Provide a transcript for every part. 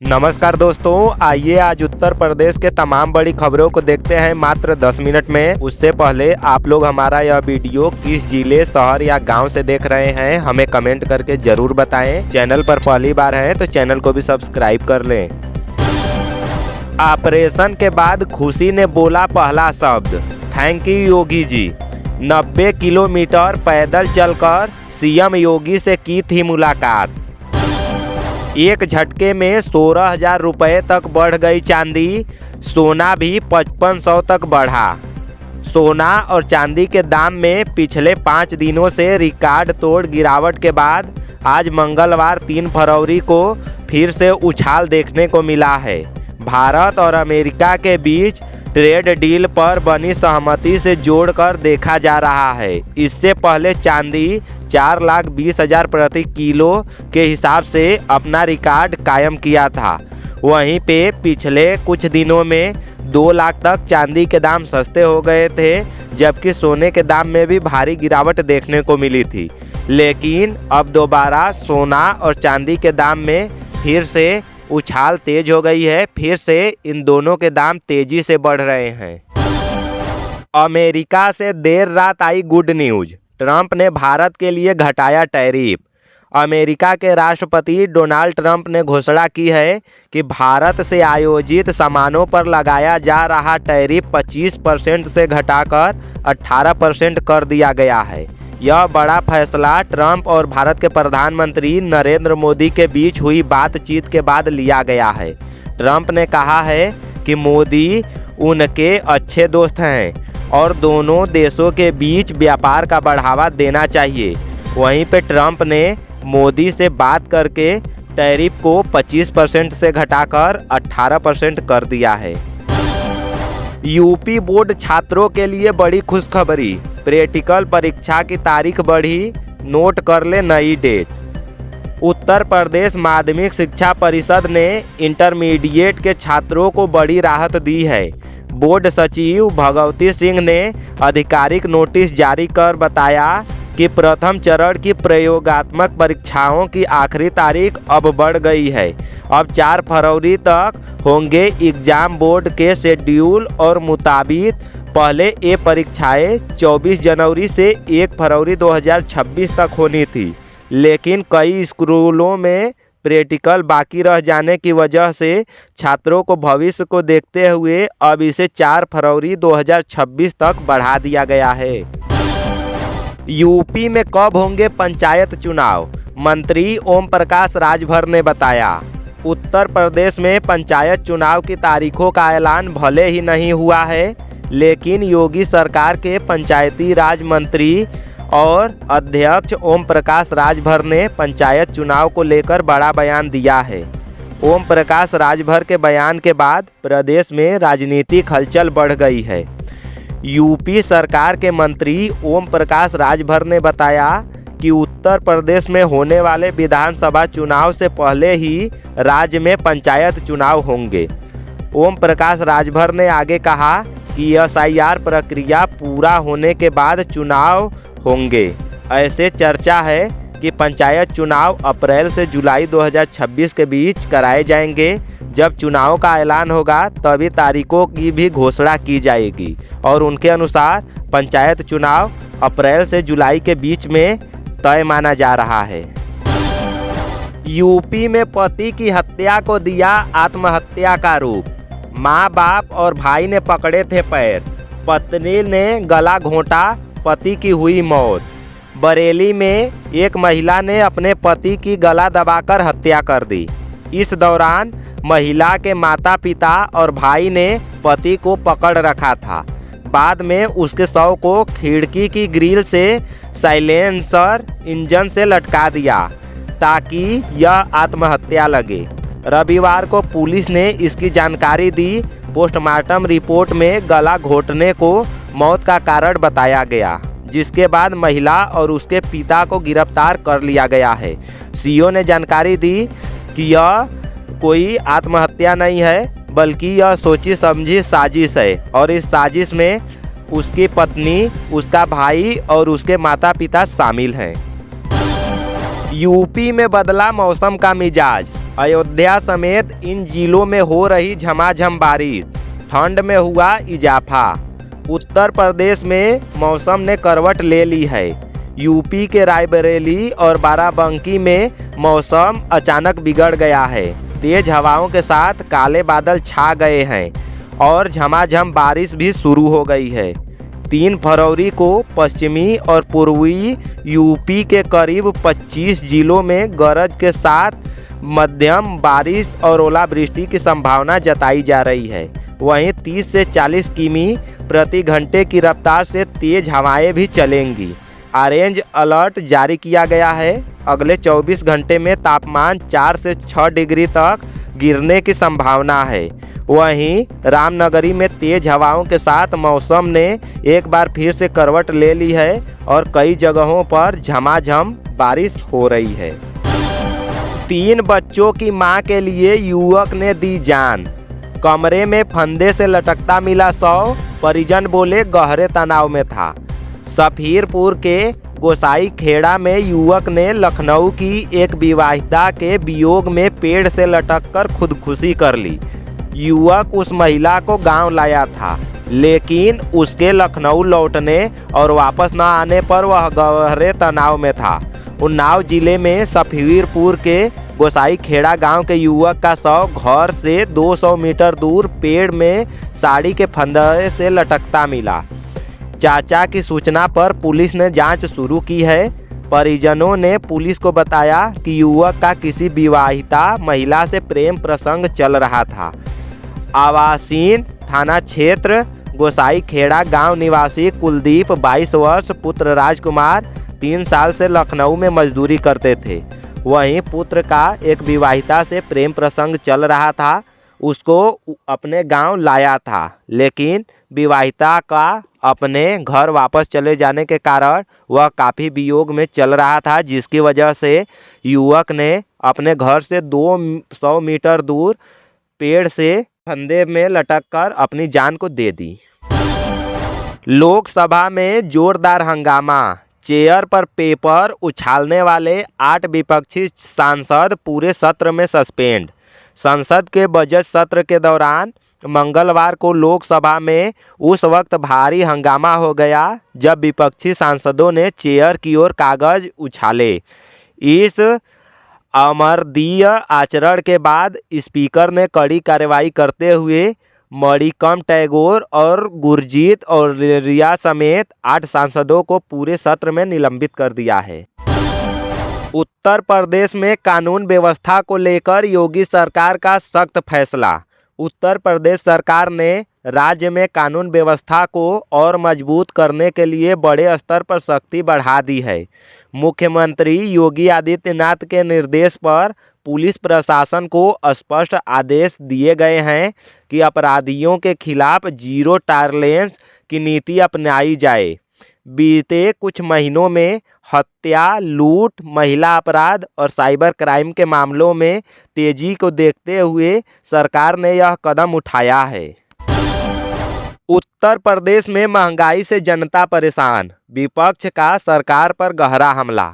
नमस्कार दोस्तों, आइए आज उत्तर प्रदेश के तमाम बड़ी खबरों को देखते हैं मात्र 10 मिनट में। उससे पहले आप लोग हमारा यह वीडियो किस जिले, शहर या गांव से देख रहे हैं हमें कमेंट करके जरूर बताएं। चैनल पर पहली बार हैं तो चैनल को भी सब्सक्राइब कर लें। ऑपरेशन के बाद खुशी ने बोला पहला शब्द, thank you Yogi ji. 90 kilometre पैदल चलकर सीएम योगी से की थी मुलाकात। एक झटके में 16,000 रुपये तक बढ़ गई चांदी, सोना भी 5500 तक बढ़ा। सोना और चांदी के दाम में पिछले 5 दिनों से रिकॉर्ड तोड़ गिरावट के बाद आज मंगलवार 3 फरवरी को फिर से उछाल देखने को मिला है। भारत और अमेरिका के बीच ट्रेड डील पर बनी सहमति से जोड़कर देखा जा रहा है। इससे पहले चांदी 4,20,000 प्रति किलो के हिसाब से अपना रिकॉर्ड कायम किया था। वहीं पे पिछले कुछ दिनों में 2 लाख तक चांदी के दाम सस्ते हो गए थे, जबकि सोने के दाम में भी भारी गिरावट देखने को मिली थी। लेकिन अब दोबारा सोना और चांदी के दाम में फिर से उछाल तेज हो गई है। फिर से इन दोनों के दाम तेजी से बढ़ रहे हैं। अमेरिका से देर रात आई गुड न्यूज, ट्रंप ने भारत के लिए घटाया टैरिफ। अमेरिका के राष्ट्रपति डोनाल्ड ट्रंप ने घोषणा की है कि भारत से आयोजित सामानों पर लगाया जा रहा टैरिफ 25% से घटाकर 18% कर दिया गया है। यह बड़ा फैसला ट्रंप और भारत के प्रधानमंत्री नरेंद्र मोदी के बीच हुई बातचीत के बाद लिया गया है। ट्रंप ने कहा है कि मोदी उनके अच्छे दोस्त हैं और दोनों देशों के बीच व्यापार का बढ़ावा देना चाहिए। वहीं पे ट्रंप ने मोदी से बात करके टैरिफ को 25% से घटाकर 18% कर दिया है। यूपी बोर्ड छात्रों के लिए बड़ी खुशखबरी, प्रैक्टिकल परीक्षा की तारीख बढ़ी, नोट कर ले नई डेट। उत्तर प्रदेश माध्यमिक शिक्षा परिषद ने इंटरमीडिएट के छात्रों को बड़ी राहत दी है। बोर्ड सचिव भगवती सिंह ने आधिकारिक नोटिस जारी कर बताया कि प्रथम चरण की प्रयोगात्मक परीक्षाओं की आखिरी तारीख अब बढ़ गई है। अब 4 फरवरी तक होंगे एग्जाम। बोर्ड के शेड्यूल और मुताबिक पहले ये परीक्षाएं 24 जनवरी से 1 फरवरी 2026 तक होनी थी, लेकिन कई स्कूलों में प्रैक्टिकल बाकी रह जाने की वजह से छात्रों को भविष्य को देखते हुए अब इसे 4 फरवरी 2026 तक बढ़ा दिया गया है। यूपी में कब होंगे पंचायत चुनाव, मंत्री ओम प्रकाश राजभर ने बताया। उत्तर प्रदेश में पंचायत चुनाव की तारीखों का ऐलान भले ही नहीं हुआ है, लेकिन योगी सरकार के पंचायती राज मंत्री और अध्यक्ष ओम प्रकाश राजभर ने पंचायत चुनाव को लेकर बड़ा बयान दिया है। ओम प्रकाश राजभर के बयान के बाद प्रदेश में राजनीतिक हलचल बढ़ गई है। यूपी सरकार के मंत्री ओम प्रकाश राजभर ने बताया कि उत्तर प्रदेश में होने वाले विधानसभा चुनाव से पहले ही राज्य में पंचायत चुनाव होंगे। ओम प्रकाश राजभर ने आगे कहा कि एसआईआर प्रक्रिया पूरा होने के बाद चुनाव होंगे। ऐसे चर्चा है कि पंचायत चुनाव अप्रैल से जुलाई 2026 के बीच कराए जाएंगे। जब चुनाव का ऐलान होगा तभी तारीखों की भी घोषणा की जाएगी और उनके अनुसार पंचायत चुनाव अप्रैल से जुलाई के बीच में तय माना जा रहा है। यूपी में पति की हत्या को दिया आत्महत्या का रूप, माँ बाप और भाई ने पकड़े थे पैर, पत्नी ने गला घोंटा, पति की हुई मौत। बरेली में एक महिला ने अपने पति की गला दबाकर हत्या कर दी। इस दौरान महिला के माता पिता और भाई ने पति को पकड़ रखा था। बाद में उसके शव को खिड़की की ग्रिल से साइलेंसर इंजन से लटका दिया ताकि यह आत्महत्या लगे। रविवार को पुलिस ने इसकी जानकारी दी। पोस्टमार्टम रिपोर्ट में गला घोंटने को मौत का कारण बताया गया, जिसके बाद महिला और उसके पिता को गिरफ्तार कर लिया गया है। सीओ ने जानकारी दी कि यह कोई आत्महत्या नहीं है, बल्कि यह सोची समझी साजिश है और इस साजिश में उसकी पत्नी, उसका भाई और उसके माता पिता शामिल हैं। यूपी में बदला मौसम का मिजाज, अयोध्या समेत इन जिलों में हो रही झमाझम बारिश, ठंड में हुआ इजाफा। उत्तर प्रदेश में मौसम ने करवट ले ली है। यूपी के रायबरेली और बाराबंकी में मौसम अचानक बिगड़ गया है। तेज हवाओं के साथ काले बादल छा गए हैं और झमाझम बारिश भी शुरू हो गई है। 3 फरवरी को पश्चिमी और पूर्वी यूपी के करीब 25 जिलों में गरज के साथ मध्यम बारिश और ओलावृष्टि की संभावना जताई जा रही है। वहीं 30 से 40 किमी प्रति घंटे की रफ्तार से तेज हवाएं भी चलेंगी। ऑरेंज अलर्ट जारी किया गया है। अगले 24 घंटे में तापमान 4 से 6 डिग्री तक गिरने की संभावना है। वहीं रामनगरी में तेज हवाओं के साथ मौसम ने एक बार फिर से करवट ले ली है और कई जगहों पर झमाझम बारिश हो रही है। 3 बच्चों की मां के लिए युवक ने दी जान। कमरे में फंदे से लटकता मिला शव, परिजन बोले गहरे तनाव में था। सफीरपुर के गोसाई खेड़ा में युवक ने लखनऊ की एक विवाहिता के वियोग में पेड़ से लटककर खुदकुशी कर ली। युवक उस महिला को गांव लाया था, लेकिन उसके लखनऊ लौटने और वापस न आने पर वह गहरे तनाव में था। उन्नाव जिले में सफीरपुर के गोसाई खेड़ा गांव के युवक का शव घर से 200 मीटर दूर पेड़ में साड़ी के फंदे से लटकता मिला। चाचा की सूचना पर पुलिस ने जांच शुरू की है। परिजनों ने पुलिस को बताया कि युवक का किसी विवाहिता महिला से प्रेम प्रसंग चल रहा था। आवासीन थाना क्षेत्र गोसाई खेड़ा गांव निवासी कुलदीप 22 वर्ष पुत्र राजकुमार 3 साल से लखनऊ में मजदूरी करते थे। वहीं पुत्र का एक विवाहिता से प्रेम प्रसंग चल रहा था। उसको अपने गांव लाया था, लेकिन विवाहिता का अपने घर वापस चले जाने के कारण वह काफ़ी वियोग में चल रहा था, जिसकी वजह से युवक ने अपने घर से 200 मीटर दूर पेड़ से फंदे में लटककर अपनी जान को दे दी। लोकसभा में जोरदार हंगामा। चेयर पर पेपर उछालने वाले 8 विपक्षी सांसद पूरे सत्र में सस्पेंड। संसद के बजट सत्र के दौरान मंगलवार को लोकसभा में उस वक्त भारी हंगामा हो गया जब विपक्षी सांसदों ने चेयर की ओर कागज उछाले। इस अमर्दीय आचरण के बाद स्पीकर ने कड़ी कार्रवाई करते हुए मणिकम टैगोर और गुरजीत और रिया समेत 8 सांसदों को पूरे सत्र में निलंबित कर दिया है। उत्तर प्रदेश में कानून व्यवस्था को लेकर योगी सरकार का सख्त फैसला। उत्तर प्रदेश सरकार ने राज्य में कानून व्यवस्था को और मजबूत करने के लिए बड़े स्तर पर सख्ती बढ़ा दी है। मुख्यमंत्री योगी आदित्यनाथ के निर्देश पर पुलिस प्रशासन को स्पष्ट आदेश दिए गए हैं कि अपराधियों के खिलाफ जीरो टॉलरेंस की नीति अपनाई जाए। बीते कुछ महीनों में हत्या, लूट, महिला अपराध और साइबर क्राइम के मामलों में तेजी को देखते हुए सरकार ने यह कदम उठाया है। उत्तर प्रदेश में महंगाई से जनता परेशान, विपक्ष का सरकार पर गहरा हमला।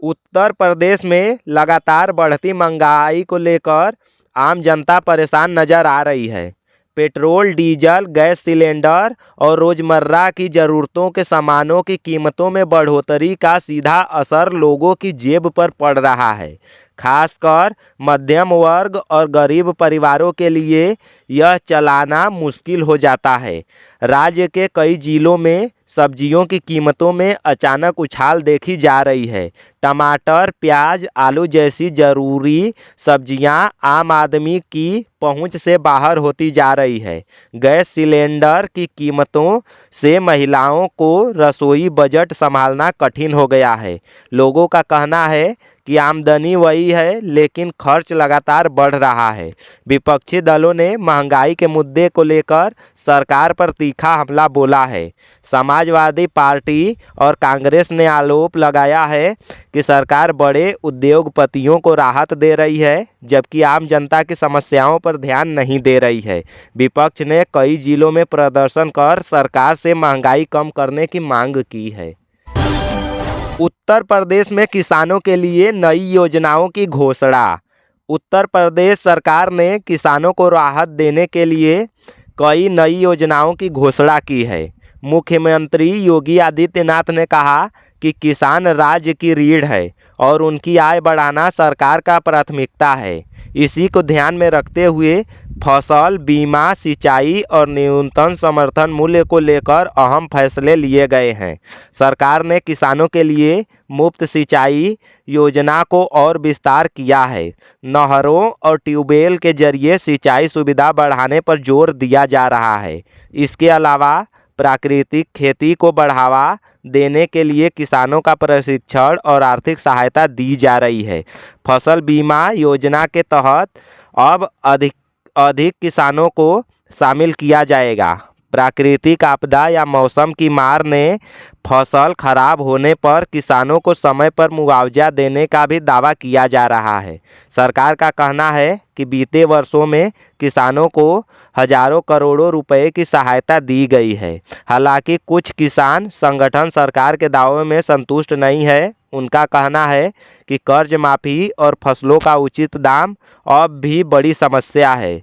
उत्तर प्रदेश में लगातार बढ़ती महंगाई को लेकर आम जनता परेशान नजर आ रही है। पेट्रोल, डीजल, गैस सिलेंडर और रोजमर्रा की ज़रूरतों के सामानों की कीमतों में बढ़ोतरी का सीधा असर लोगों की जेब पर पड़ रहा है। खासकर मध्यम वर्ग और गरीब परिवारों के लिए यह चलाना मुश्किल हो जाता है। राज्य के कई जिलों में सब्जियों की कीमतों में अचानक उछाल देखी जा रही है। टमाटर, प्याज, आलू जैसी ज़रूरी सब्जियां आम आदमी की पहुंच से बाहर होती जा रही है। गैस सिलेंडर की कीमतों से महिलाओं को रसोई बजट संभालना कठिन हो गया है। लोगों का कहना है कि आमदनी वही है, लेकिन खर्च लगातार बढ़ रहा है। विपक्षी दलों ने महंगाई के मुद्दे को लेकर सरकार पर तीखा हमला बोला है। समाजवादी पार्टी और कांग्रेस ने आरोप लगाया है कि सरकार बड़े उद्योगपतियों को राहत दे रही है, जबकि आम जनता की समस्याओं पर ध्यान नहीं दे रही है। विपक्ष ने कई जिलों में प्रदर्शन कर सरकार से महंगाई कम करने की मांग की है। उत्तर प्रदेश में किसानों के लिए नई योजनाओं की घोषणा। उत्तर प्रदेश सरकार ने किसानों को राहत देने के लिए कई नई योजनाओं की घोषणा की है। मुख्यमंत्री योगी आदित्यनाथ ने कहा कि किसान राज्य की रीढ़ है और उनकी आय बढ़ाना सरकार का प्राथमिकता है। इसी को ध्यान में रखते हुए फसल बीमा, सिंचाई और न्यूनतम समर्थन मूल्य को लेकर अहम फैसले लिए गए हैं। सरकार ने किसानों के लिए मुफ्त सिंचाई योजना को और विस्तार किया है। नहरों और ट्यूबवेल के जरिए सिंचाई सुविधा बढ़ाने पर जोर दिया जा रहा है। इसके अलावा प्राकृतिक खेती को बढ़ावा देने के लिए किसानों का प्रशिक्षण और आर्थिक सहायता दी जा रही है। फसल बीमा योजना के तहत अब अधिक किसानों को शामिल किया जाएगा। प्राकृतिक आपदा या मौसम की मार ने फसल खराब होने पर किसानों को समय पर मुआवजा देने का भी दावा किया जा रहा है। सरकार का कहना है कि बीते वर्षों में किसानों को हजारों करोड़ों रुपए की सहायता दी गई है। हालांकि कुछ किसान संगठन सरकार के दावों में संतुष्ट नहीं है। उनका कहना है कि कर्ज माफी और फसलों का उचित दाम अब भी बड़ी समस्या है।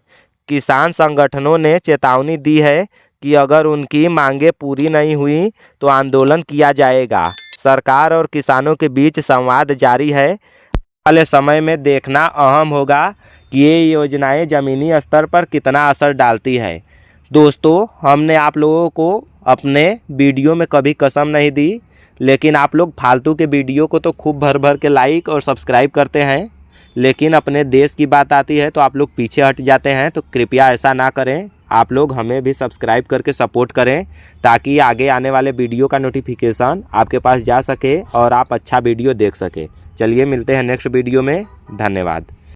किसान संगठनों ने चेतावनी दी है कि अगर उनकी मांगें पूरी नहीं हुई तो आंदोलन किया जाएगा। सरकार और किसानों के बीच संवाद जारी है। वाले समय में देखना अहम होगा कि ये योजनाएं ज़मीनी स्तर पर कितना असर डालती है। दोस्तों, हमने आप लोगों को अपने वीडियो में कभी कसम नहीं दी, लेकिन आप लोग फालतू के वीडियो को तो खूब भर भर के लाइक और सब्सक्राइब करते हैं, लेकिन अपने देश की बात आती है तो आप लोग पीछे हट जाते हैं। तो कृपया ऐसा ना करें। आप लोग हमें भी सब्सक्राइब करके सपोर्ट करें ताकि आगे आने वाले वीडियो का नोटिफिकेशन आपके पास जा सके और आप अच्छा वीडियो देख सके। चलिए मिलते हैं नेक्स्ट वीडियो में। धन्यवाद।